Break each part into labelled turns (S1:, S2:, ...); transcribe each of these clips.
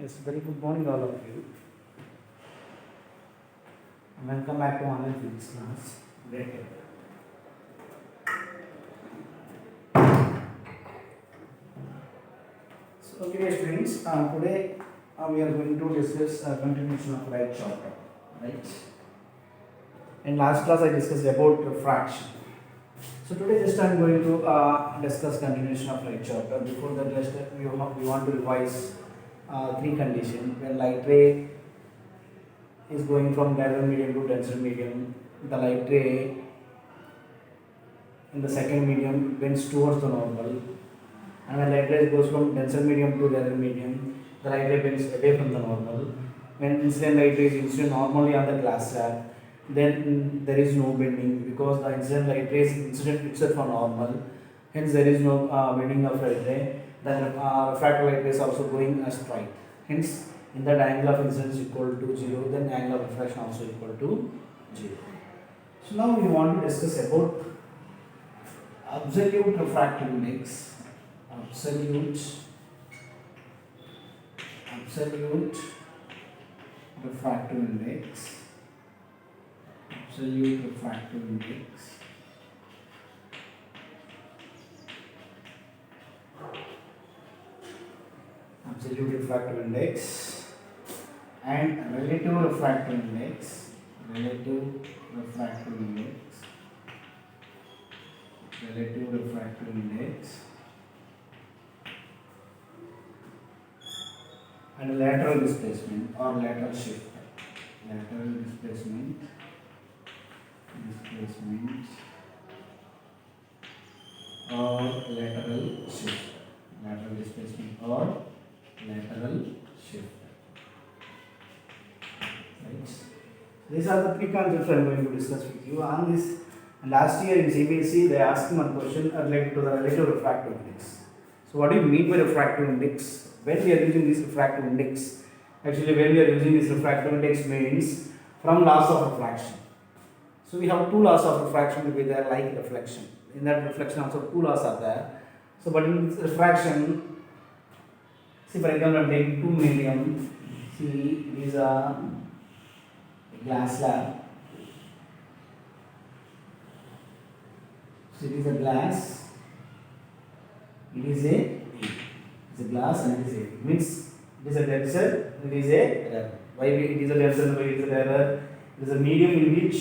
S1: Yes, very good morning all of you. And welcome back to online physics class. Great. So, okay, students, today we are going to discuss continuation of right chapter, right? In last class, I discussed about refraction. So today, just I am going to discuss continuation of right chapter. Before that, we want to revise three conditions. When light ray is going from gather medium to denser medium, the light ray in the second medium bends towards the normal, and when light ray goes from denser medium to gather medium, the light ray bends away from the normal. When incident light ray is incident normally on the glass slab, then there is no bending because the incident light ray is incident itself on normal. Hence, there is no bending of light ray. Then refracted light ray is also going as straight. Hence, in that angle of incidence equal to 0, then angle of refraction also equal to 0. So now we want to discuss about absolute refractive index, absolute refractive index, absolute refractive index. Absolute refractive index and relative refractive index, relative refractive index, relative refractive index, and lateral displacement or lateral shift, lateral displacement or lateral shift, lateral displacement or lateral shift. Right. These are the three concepts I am going to discuss with you on this. Last year in CBSE they asked me one question related to the relative refractive index. So what do you mean by refractive index? When we are using this refractive index, actually when we are using this refractive index means from laws of refraction. So we have two laws of refraction will be there like reflection. In that reflection also two laws are there. So but in this refraction, see for example I am taking two medium. See it is a glass slab. So it is a glass. It is a glass and it is a. It means it is a denser. It is a error. Why it is a denser and why it is a error? It is a medium in which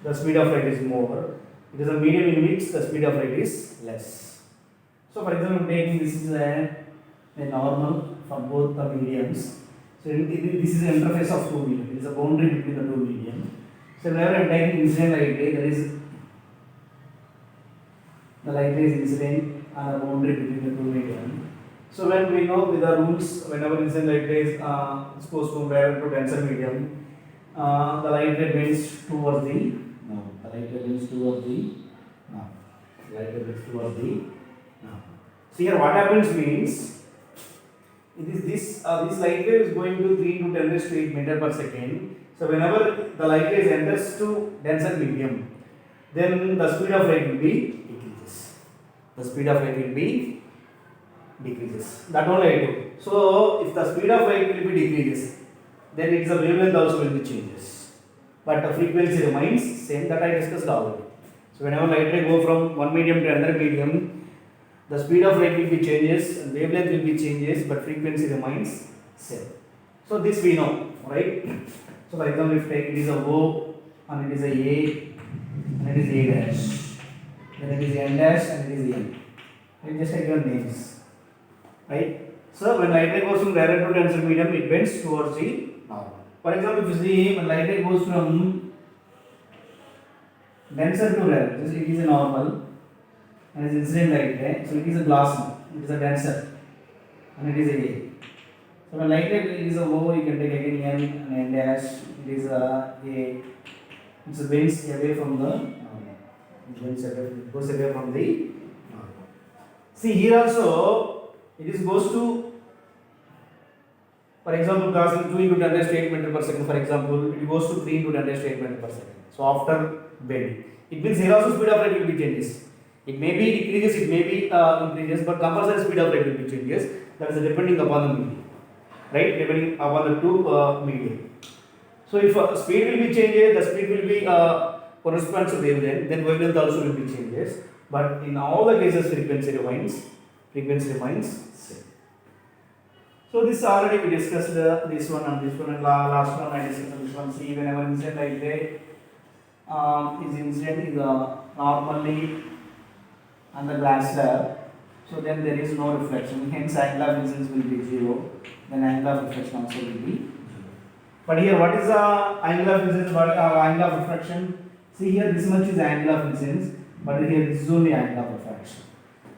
S1: the speed of light is more. It is a medium in which the speed of light is less. So for example, taking this is a normal for both the mediums. So this is the interface of two medium. It is a boundary between the two medium. So whenever I am taking incident light ray, there is the light ray is incident on the boundary between the two medium. So when we know with the rules, whenever incident light ray is supposed to travel to denser medium, the light ray bends towards the north. The light ray bends towards the north. Light ray bends towards the north. So here what happens means, it is this light wave is going to 3 to 10 raised to 8 meter per second. So whenever the light wave enters to denser medium, then the speed of light will be decreases. The speed of light will be decreases. That only I do. So if the speed of light will be decreases, then its wavelength also will be changes. But the frequency remains same that I discussed already. So whenever light ray go from one medium to another medium, the speed of light will be changes, and wavelength will be changes, but frequency remains same. So this we know, right? So for example, if take it is a O and it is a A and it is A dash, then it is N dash and it is N. I just take your names, right? So when light ray goes from rarer to denser medium, it bends towards the normal. For example, if you see when light ray goes from denser to rarer, it is a normal. And it is incident light ray, so it is a glass now, it is a denser and it is a A. So when light ray it is a O, you can take again N and N dash, it is a A. It bends away from the normal. It goes away from the normal. See here also, it goes to, for example, crossing 2 into 10 raised to 8 meter per second, for example, it goes to 3 into 10 raised to 8 meter per second. So after bending, it means here also speed of light will be changes. It may be decreases, it may be increases, but compulsory speed of light will be changes. That is depending upon the medium. right? Depending upon the two medium. So if speed will be changes, the speed will be corresponds to wavelength, then wavelength also will be changes. But in all the cases, frequency remains same. So this already we discussed this one and last one I discussed this one. See, whenever incident like that is incident is normally on the glass slab, so then there is no reflection. Hence, angle of incidence will be 0. Then angle of reflection also will be 0. But here, what is the angle of incidence? What angle of refraction? See here, this much is angle of incidence, but here this is only angle of refraction.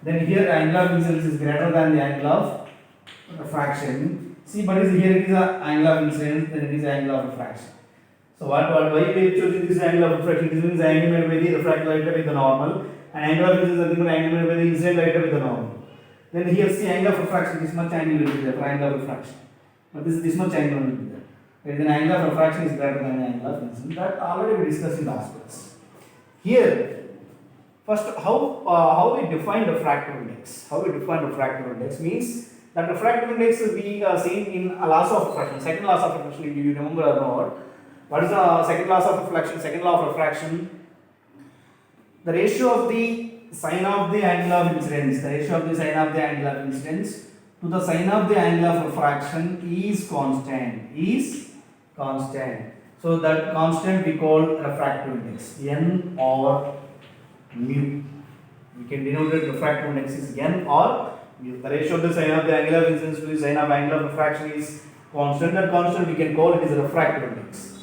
S1: Then here, angle of incidence is greater than the angle of refraction. See, but here it is a angle of incidence, then it is angle of refraction. So why we are choosing this angle of refraction? This means angle made by the refracted light with the normal, and angle of incidence is nothing but angle made by the incident light with the normal. Then here see angle of refraction, this much angle will be there for angle of refraction, but this much angle will be there. Then angle of refraction is greater than angle of incidence. That already we discussed in the aspects. Here, first how we define refractive index. How we define refractive index means that refractive index will be seen in a laws of refraction. Second laws of refraction, if you remember or not. What is the second law of reflection? Second law of refraction. The ratio of the sine of the angle of incidence, the ratio of the sine of the angle of incidence to the sine of the angle of refraction is constant. So that constant we call refractive index, n or mu. We can denote that refractive index is n or mu. The ratio of the sine of the angle of incidence to the sine of angle of refraction is constant. That constant we can call it is a refractive index.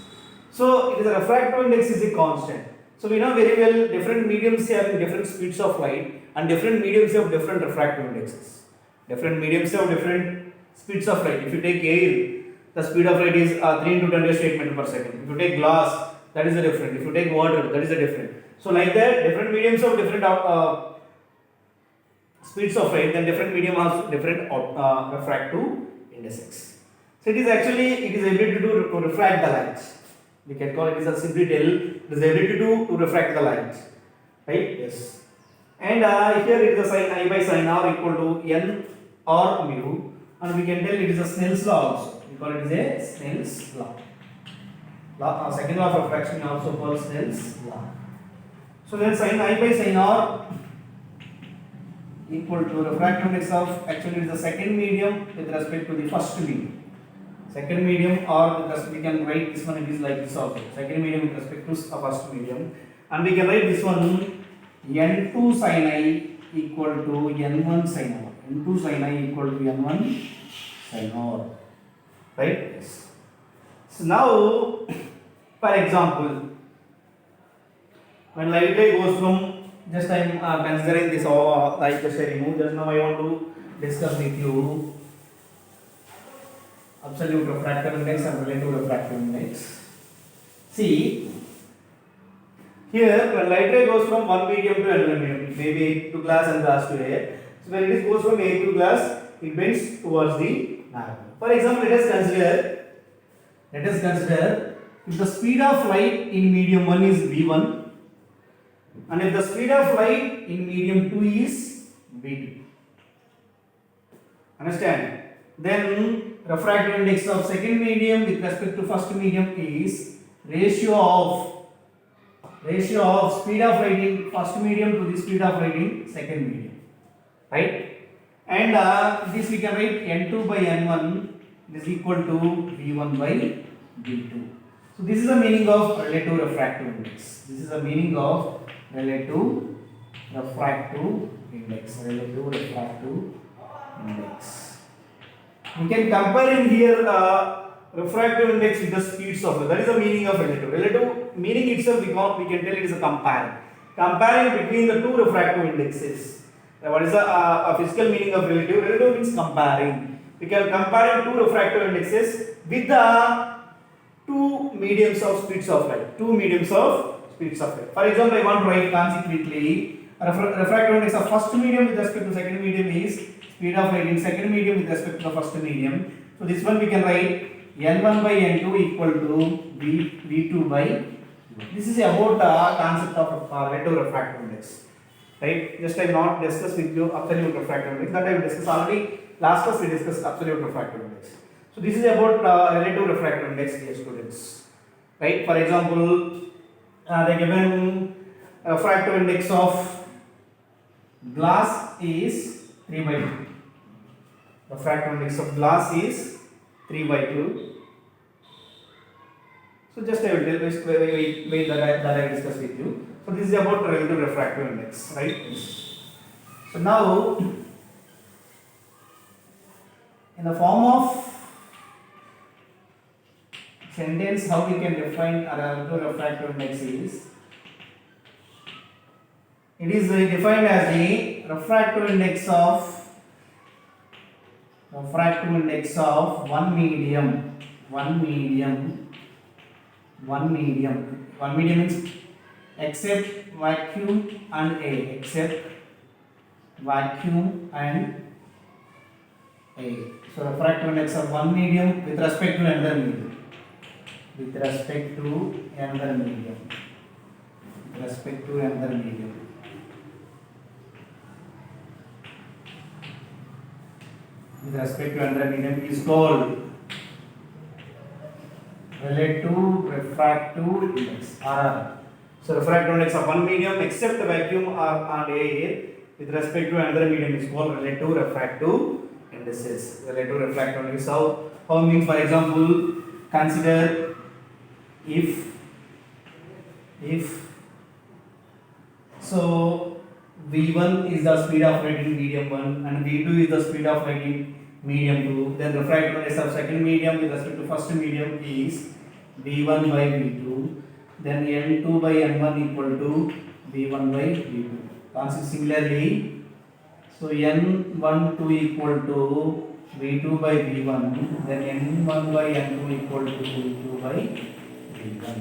S1: So it is a refractive index is a constant. So we know very well different mediums having different speeds of light and different mediums have different refractive indexes. Different mediums have different speeds of light. If you take air, the speed of light is 3 into 10 raised to 8 meters per second. If you take glass, that is a different. If you take water, that is a different. So like that, different mediums have different speeds of light, then different medium has different refractive indices. So it is ability to refract the light. We can call it as a simply tell it is the ability to refract the light, right? Yes. And here it is a sin I by sin r equal to n or mu, and we can tell it is a Snell's law also. We call it as a Snell's law. Second law of refraction also called Snell's law. So then sin I by sin r equal to refractive index of actually it is the second medium with respect to the first medium. Second medium, or we can write this one, it is like this also. Second medium with respect to first medium, and we can write this one n2 sin I equal to n1 sin r. N2 sin I equal to n1 sin r. Right? Yes. So now, for example, when light ray goes from, just I am considering this light just I remove. Just now I want to discuss with you absolute refractive index and relative refractive index. See, here when light ray goes from one medium to another medium, maybe to glass and glass to air. So when it goes from air to glass, it bends towards the narrow. For example, let us consider if the speed of light in medium 1 is v1, and if the speed of light in medium 2 is v2. Understand? Then refractive index of second medium with respect to first medium is ratio of speed of light in first medium to the speed of light in second medium, right? And this we can write n2 by n1 is equal to v1 by v2. So this is the meaning of relative refractive index. This is the meaning of relative refractive index. We can compare in here refractive index with the speeds of light. That is the meaning of relative. Relative meaning itself we can tell it is a comparing between the two refractive indexes. What is the physical meaning of relative? Relative means comparing. We can compare two refractive indexes with the two mediums of speeds of light. For example, I want to write consequently refractive index of first medium with respect to second medium is speed of light in second medium with respect to the first medium. So this one we can write n1 by n2 equal to v2 by. This is about the concept of relative refractive index. Right? Just I not discuss with you absolute refractive index. That I will discuss already. Last class we discussed absolute refractive index. So this is about relative refractive index, dear students. Right? For example, they given refractive index of glass is 3 by 2. Refractive index of glass is 3 by 2. So just I will wait that I discuss with you. So this is about relative refractive index, right? So now, in the form of sentence, how we can define a relative refractive index is, it is defined as the refractive index of one medium means except vacuum and air, So refractive index of one medium with respect to another medium. With respect to another medium is called relative refractive index, RR. So refractive index of one medium except vacuum and air with respect to another medium is called relative refractive indices. Relative refractive index. How means, for example, consider if so V1 is the speed of light in medium 1 and V2 is the speed of light in medium 2, then refractive index of second medium with respect to first medium is V1 by V2, then N2 by N1 equal to V1 by V2. Similarly, so N12 equal to V2 by V1, then N1 by N2 equal to V2 by V1.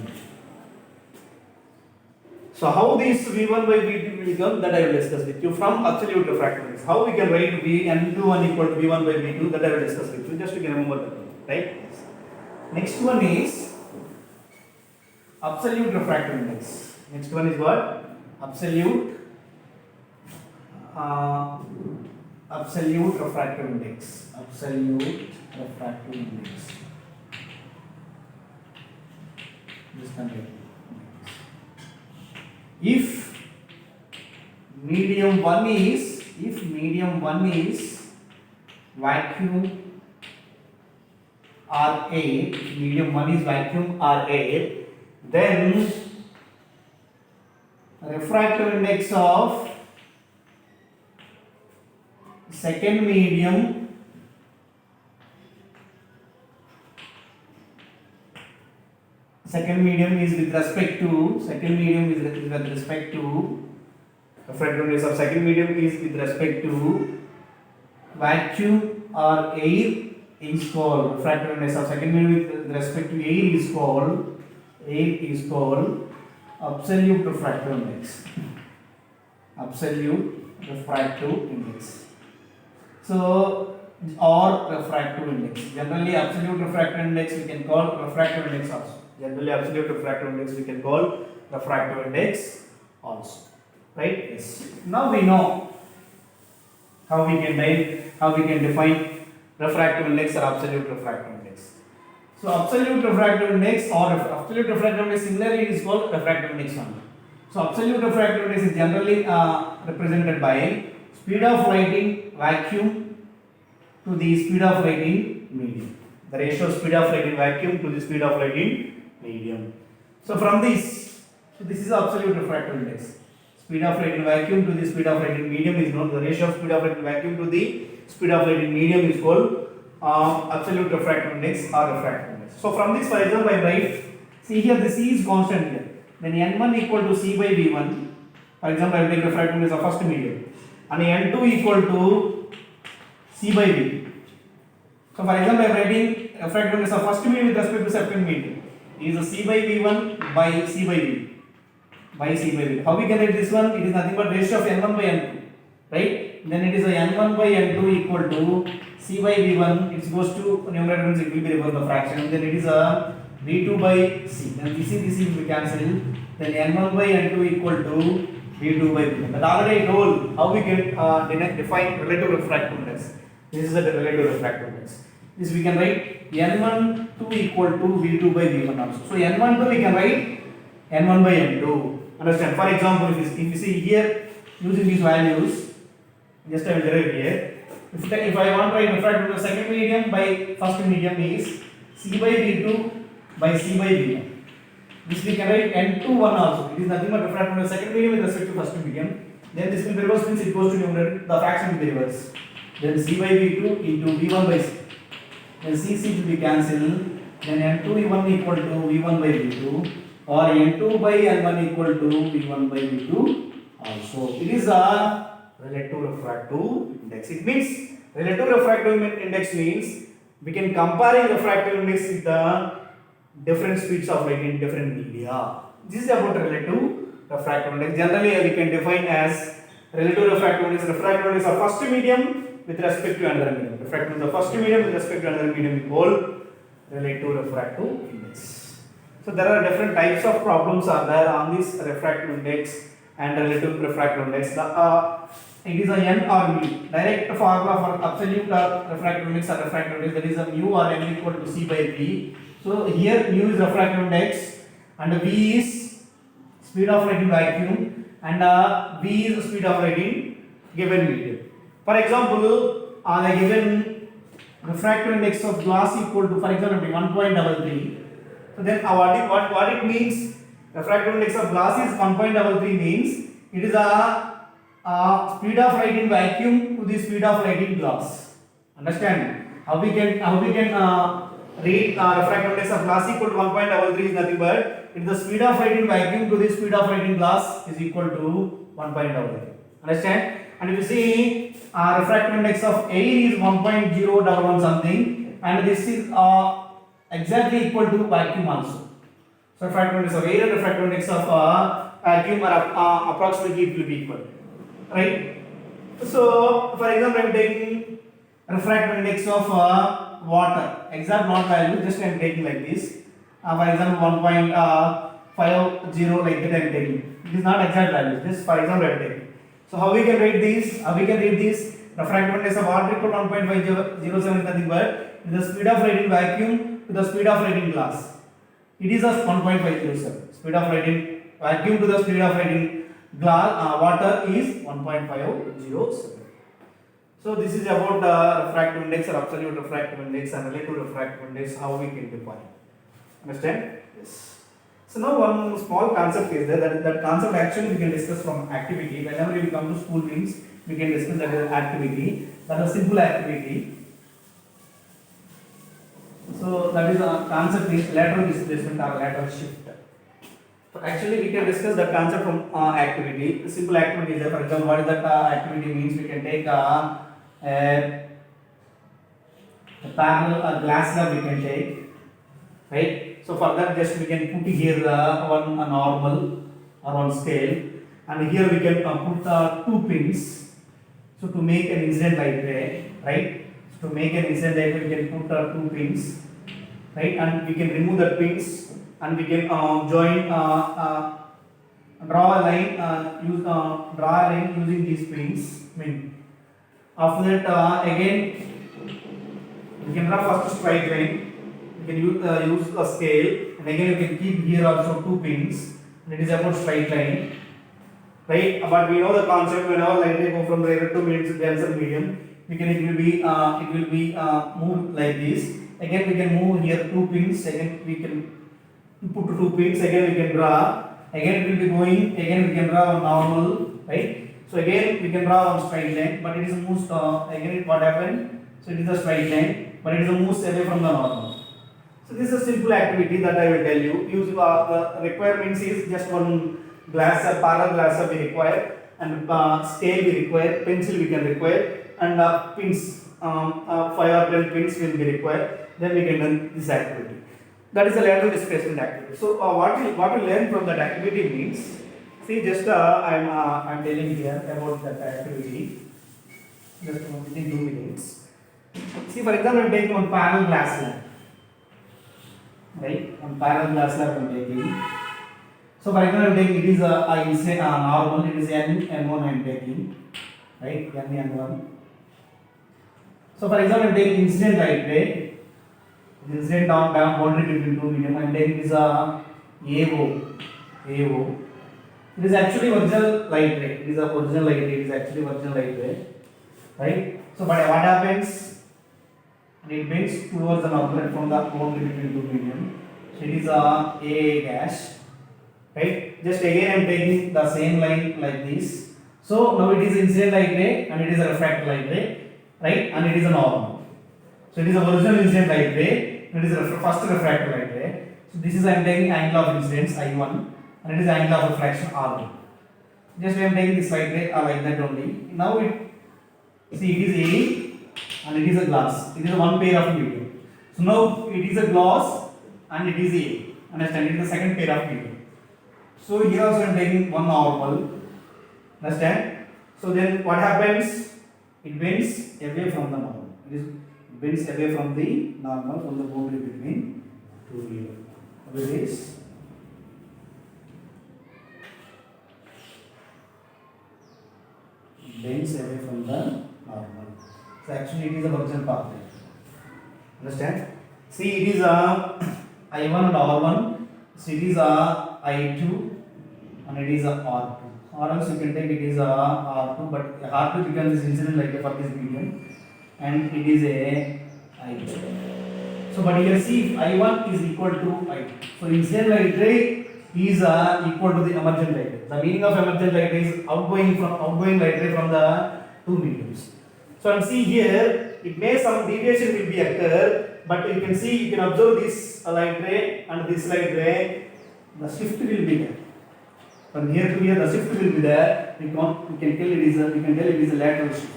S1: So how these V1 by V2 will come, that I will discuss with you from absolute refractive index. How we can write N21 equal to V1 by V2, that I will discuss with you. Just you can remember that one, right? Next one is absolute refractive index. Next one is what? Absolute refractive index. This can if medium 1 is vacuum or air, then refractive index of second medium is with respect to refractive index of second medium is with respect to vacuum or air is called refractive index of second medium with respect to air is called absolute refractive index. So or refractive index. Generally absolute refractive index we can call refractive index also. Right? Yes. Now we know how we can define refractive index or absolute refractive index. So absolute refractive index or absolute refractive index similarly is called refractive index only. So absolute refractive index is generally represented by speed of light in vacuum to the speed of light in medium. The ratio of speed of light in vacuum to the speed of light in medium. So from this, this is absolute refractive index. Speed of light in vacuum to the speed of light in medium is known. The ratio of speed of light in vacuum to the speed of light in medium is called absolute refractive index or refractive index. So from this, for example, I write, see here the C is constant here. Then N1 equal to C by V1. For example, I will take refractive index of first medium. And N2 equal to C by V. So for example, I am writing refractive index of first medium with respect to second medium is a C by V1 by C by V. How we can write this one? It is nothing but ratio of N1 by N2, right? Then it is a N1 by N2 equal to C by V1. It goes to numerator means it will be reversed the fraction. Then it is a V2 by C. Then this will be cancelled. Then N1 by N2 equal to V2 by V1. But already I told how we can define relative refractive index. This is the relative refractive index. This we can write N12 equal to V2 by V1 also. So N12 we can write N1 by N2. Understand? For example, if you see here using these values, just I will derive here. If I want to write refractive to second medium by first medium is C by V2 by C by V1. This we can write N21 also. It is nothing but refractive to second medium with respect to first medium. Then this will be reversed, means it goes to numerator, the fraction will be reversed. Then C by V2 into V1 by C. Then C will be cancelled. Then N2 equal to V1 by V2 or N2 by N1 equal to V1 by V2 also. It is a relative refractive index. It means relative refractive index means we can compare refractive index with the different speeds of light in different media. This is about relative refractive index. Generally we can define as relative refractive index. Refractive index of first medium with respect to another medium. Refractive index of first medium with respect to another medium we call relative refractive index. So there are different types of problems are there on this refractive index and relative refractive index. It is a n or mu. Direct formula for absolute refractive index or refractive index, that is a mu or n equal to C by V. So here mu is refractive index and V is speed of light in vacuum and V is the speed of light in given medium. For example, the given refractive index of glass equal to, for example, 1.33. So then what it means? Refractive index of glass is 1.33 means it is a speed of light in vacuum to the speed of light in glass. Understand? How we can read refractive index of glass equal to 1.33 is nothing but it is the speed of light in vacuum to the speed of light in glass is equal to 1.33. Understand? And if you see refractive index of air is 1.011 something and this is exactly equal to vacuum also. So refractive index of air and refractive index of vacuum are approximately it will be equal. Right? So for example, I am taking refractive index of water. Exact not value, just I am taking like this. For example, 1.50 like that I am taking. It is not exact value. Just for example, I am taking. So how we can write this? Refractive index of water equal to 1.507 is nothing but the speed of light in vacuum to the speed of light in glass. It is a 1.507. Speed of light in vacuum to the speed of light in glass water is 1.507. So this is about refractive index or absolute refractive index and relative refractive index, how we can define. Understand? Yes. So now one small concept is there, that concept actually we can discuss from activity. Whenever we come to school means we can discuss that activity. That is a simple activity. So that is a concept is lateral displacement or lateral shift. So actually we can discuss the concept from activity. The simple activity is there. For example, what is that activity means? We can take a parallel glass slab we can take, right? So for that just we can put here one normal or one scale, and here we can put two pins. So to make an incident light ray, right? So to make an incident light ray we can put two pins, right? And we can remove the pins and we can join draw a line using these pins. After that again we can draw first straight line. We can use a scale, and again you can keep here also two pins, and it is about straight line, right? But we know the concept, whenever light ray go from rare to denser medium, it will be moved like this. Again we can move here two pins, again we can put two pins, again we can draw, again it will be going, again we can draw a normal, right? So again we can draw one straight line, but it is moved again what happened? So it is a straight line, but it is moved away from the normal. So this is a simple activity that I will tell you. Use the requirements is just one glass, parallel glass we require, and scale we require, pencil we can require, and pins, 5 or 10 pins will be required. Then we can do this activity. That is a lateral displacement activity. So what we learn from that activity means, see just I'm telling here about that activity. Just within 2 minutes. See, for example, I'm taking one parallel glass slab. Right, one parallel glass slab I'm taking. So for example, I'm taking, it is normal, it is N1 I'm taking, right, N1. So for example, I am taking incident light ray. Incident on boundary between two medium. I am taking this AO. It is actually original light ray. It is a original light ray. It is actually original light ray, right? So but what happens? It bends towards the normal from the boundary between two medium. So it is a AA dash, right? Just again I am taking the same line like this. So now it is incident light ray and it is a refracted light ray, right? And it is a normal. So it is a original incident light ray. It is a first refracted light ray. So this is I am taking angle of incidence I1 and it is angle of refraction R2. Just I am taking this light ray like that only. Now it see it is A and it is a glass. It is a one pair of medium. So now it is a glass and it is A. Understand? It is the second pair of medium. So here also I am taking one normal. Understand? So then what happens? It bends away from the normal. It bends away from the normal, from the boundary between two medium. With this, bends away from the normal. So actually it is a original path. Understand? See, it is a I1 and R1. So it is a I2 and it is a R2. Or else you can take it is a R2, but R2 becomes incident light ray for this medium, and it is a I2. So but here see, if I1 is equal to I2. So incident light ray is equal to the emergent light ray. The meaning of emergent light ray is outgoing light ray from the two mediums. So and see here, it may some deviation will be occur, but you can see, you can observe this light ray and this light ray, the shift will be there. From here to here, the shift will be there. We can tell it is a lateral shift.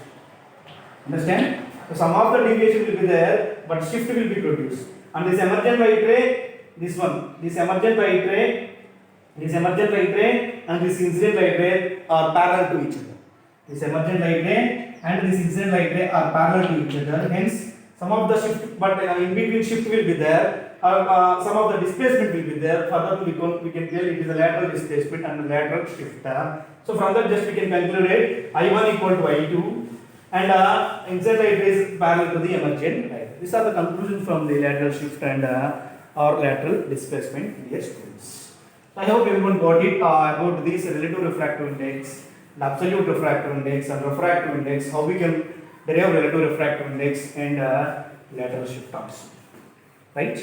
S1: Understand? So some of the deviation will be there, but shift will be produced. And this emergent light ray, this emergent light ray, and this incident light ray are parallel to each other. This emergent light ray and this incident light ray are parallel to each other. Hence, some of the shift, but in between shift will be there. Some of the displacement will be there. Further, we can tell it is a lateral displacement and a lateral shift. So from that, just we can conclude it I1 equal to I2, and incident light ray is parallel to the emergent light ray. These are the conclusions from the lateral shift and or lateral displacement, dear students. I hope everyone got it about this relative refractive index, and absolute refractive index, and refractive index, how we can derive relative refractive index and lateral shift also. Right?